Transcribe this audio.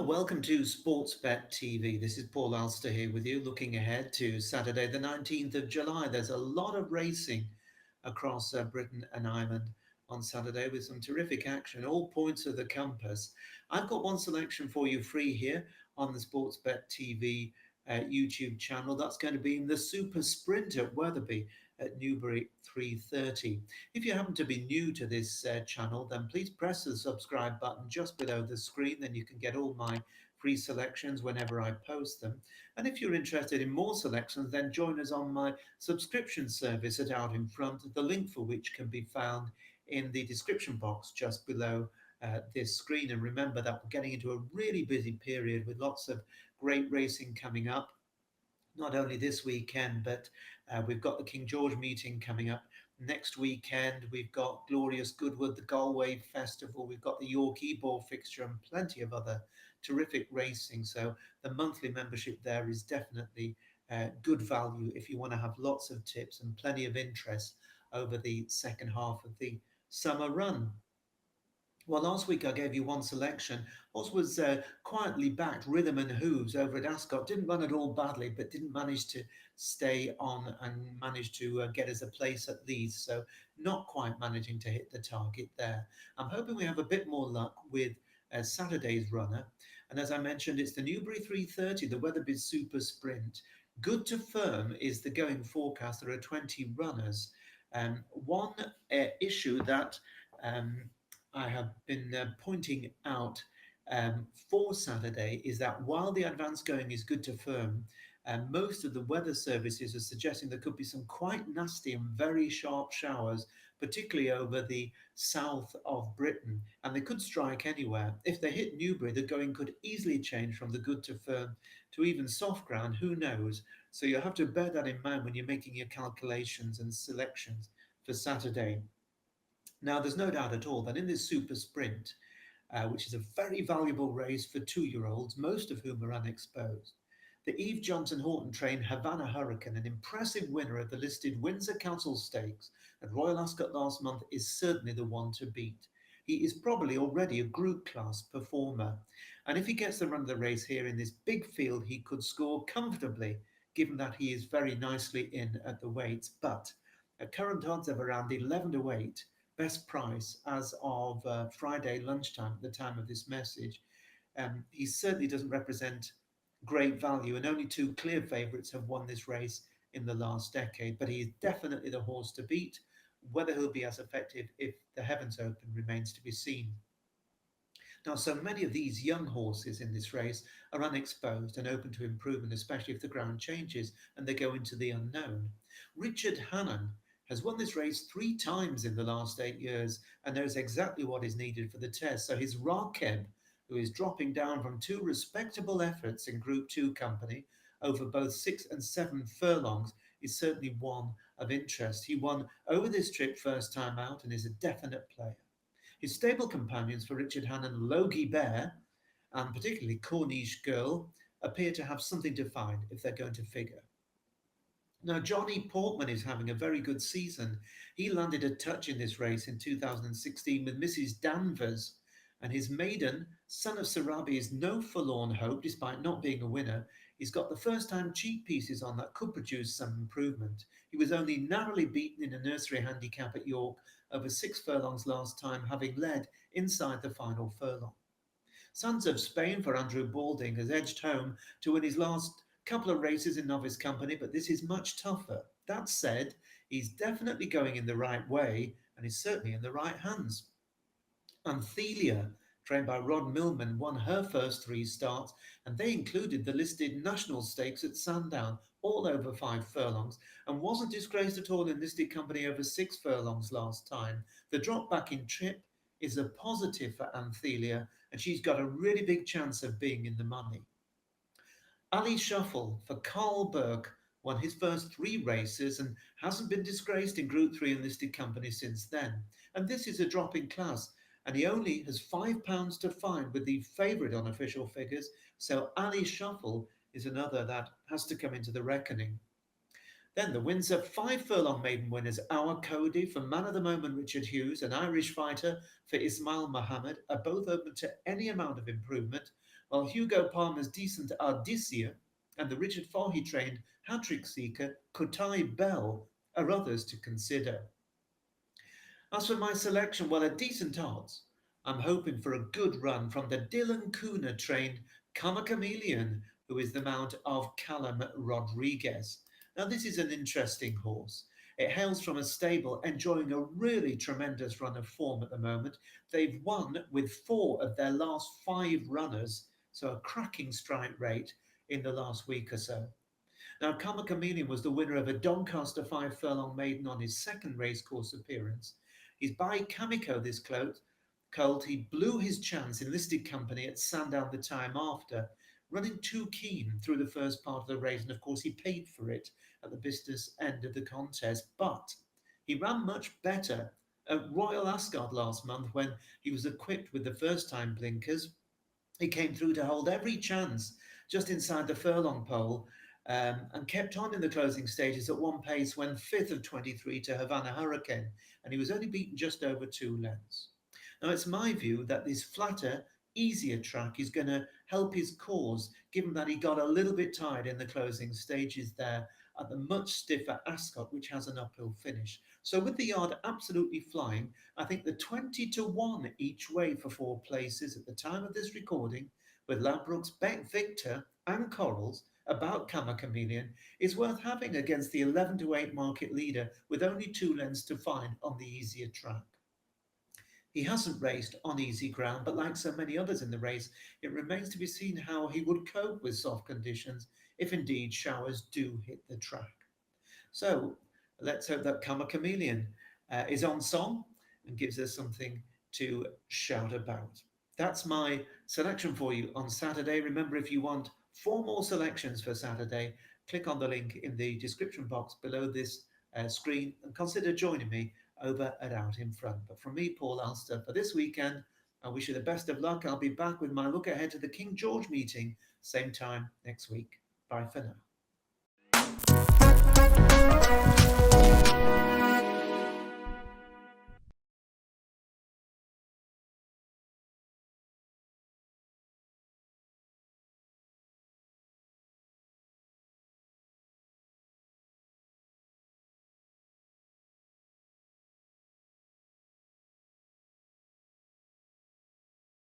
Welcome to Sportsbet TV. This is Paul Alster here with you, looking ahead to Saturday, the 19th of July. There's a lot of racing across Britain and Ireland on Saturday with some terrific action, all points of the compass. I've got one selection for you free here on the Sportsbet TV YouTube channel. That's going to be in the Super Sprint at Wetherby at Newbury 3:30. If you happen to be new to this channel, then please press the subscribe button just below the screen. Then you can get all my free selections whenever I post them. And if you're interested in more selections, then join us on my subscription service at Out in Front, the link for which can be found in the description box just below this screen. And remember that we're getting into a really busy period with lots of great racing coming up, not only this weekend, but we've got the King George meeting coming up next weekend. We've got Glorious Goodwood, the Galway Festival. We've got the Yorkhill fixture and plenty of other terrific racing. So the monthly membership there is definitely good value if you want to have lots of tips and plenty of interest over the second half of the summer run. Well, last week I gave you one selection. Oz was quietly backed, Rhythm and Hooves over at Ascot. Didn't run at all badly, but didn't manage to stay on and manage to get us a place at least. So not quite managing to hit the target there. I'm hoping we have a bit more luck with Saturday's runner. And as I mentioned, it's the Newbury 3:30, the Wetherby Super Sprint. Good to firm is the going forecast. There are 20 runners. One issue that I have been pointing out for Saturday is that while the advance going is good to firm, most of the weather services are suggesting there could be some quite nasty and very sharp showers, particularly over the south of Britain, and they could strike anywhere. If they hit Newbury, the going could easily change from the good to firm to even soft ground, who knows? So you'll have to bear that in mind when you're making your calculations and selections for Saturday. Now, there's no doubt at all that in this super sprint, which is a very valuable race for 2-year-olds, most of whom are unexposed, the Eve Johnson Horton trained Havana Hurricane, an impressive winner of the listed Windsor Castle Stakes at Royal Ascot last month, is certainly the one to beat. He is probably already a group class performer. And if he gets the run of the race here in this big field, he could score comfortably, given that he is very nicely in at the weights. But at current odds of around 11 to 8, best price as of Friday lunchtime at the time of this message, he certainly doesn't represent great value, and only two clear favourites have won this race in the last decade. But he is definitely the horse to beat. Whether he'll be as effective if the Heavens Open remains to be seen. Now, so many of these young horses in this race are unexposed and open to improvement, especially if the ground changes and they go into the unknown. Richard Hannon has won this race 3 times in the last 8 years and knows exactly what is needed for the test. So his Rakeb, who is dropping down from 2 respectable efforts in Group 2 company over both 6 and 7 furlongs, is certainly one of interest. He won over this trip first time out and is a definite player. His stable companions for Richard Hannon, Logie Bear, and particularly Corniche Girl, appear to have something to find if they're going to figure. Now, Johnny Portman is having a very good season. He landed a touch in this race in 2016 with Mrs. Danvers, and his maiden, Son of Sarabi, is no forlorn hope despite not being a winner. He's got the first-time cheek pieces on that could produce some improvement. He was only narrowly beaten in a nursery handicap at York over 6 furlongs last time, having led inside the final furlong. Sons of Spain for Andrew Balding has edged home to win his last couple of races in novice company, but this is much tougher. That said, he's definitely going in the right way and is certainly in the right hands. Anthelia, trained by Rod Millman, won her first 3 starts, and they included the listed national stakes at Sandown, all over 5 furlongs, and wasn't disgraced at all in listed company over 6 furlongs last time. The drop back in trip is a positive for Anthelia, and she's got a really big chance of being in the money. Ali Shuffle for Carl Burke won his first 3 races and hasn't been disgraced in Group 3 enlisted company since then. And this is a drop in class, and he only has £5 to find with the favourite on official figures, so Ali Shuffle is another that has to come into the reckoning. Then the Windsor 5 furlong maiden winners, Our Cody for Man of the Moment Richard Hughes, an Irish fighter for Ismail Mohammed, are both open to any amount of improvement, while Hugo Palmer's decent Ardisia and the Richard Fahey trained hat-trick seeker Kutai Bell are others to consider. As for my selection, well, at decent odds, I'm hoping for a good run from the Dylan Cooner trained Kama Chameleon, who is the mount of Callum Rodriguez. Now, this is an interesting horse. It hails from a stable enjoying a really tremendous run of form at the moment. They've won with 4 of their last 5 runners, so a cracking strike rate in the last week or so. Now, Kama Chameleon was the winner of a Doncaster 5 furlong maiden on his second racecourse appearance. He's by Kamiko this colt. He blew his chance in listed company at Sandown the time after, running too keen through the first part of the race, and of course he paid for it at the business end of the contest. But he ran much better at Royal Ascot last month when he was equipped with the first time blinkers. He came through to hold every chance just inside the furlong pole, and kept on in the closing stages at one pace when fifth of 23 to Havana Hurricane, and he was only beaten just over 2 lengths. Now, it's my view that this flatter, easier track is going to help his cause, given that he got a little bit tired in the closing stages there at the much stiffer Ascot, which has an uphill finish. So, with the yard absolutely flying, I think the 20 to 1 each way for 4 places at the time of this recording, with Ladbrokes, Bet Victor, and Corals about Kama Chameleon, is worth having against the 11 to 8 market leader with only 2 lengths to find on the easier track. He hasn't raced on easy ground, but like so many others in the race, it remains to be seen how he would cope with soft conditions if indeed showers do hit the track. So let's hope that Kama Chameleon is on song and gives us something to shout about. That's my selection for you on Saturday. Remember, if you want 4 more selections for Saturday, click on the link in the description box below this screen and consider joining me over at Out in Front. But from me, Paul Alster, for this weekend, I wish you the best of luck. I'll be back with my look ahead to the King George meeting, same time next week. Bye for now.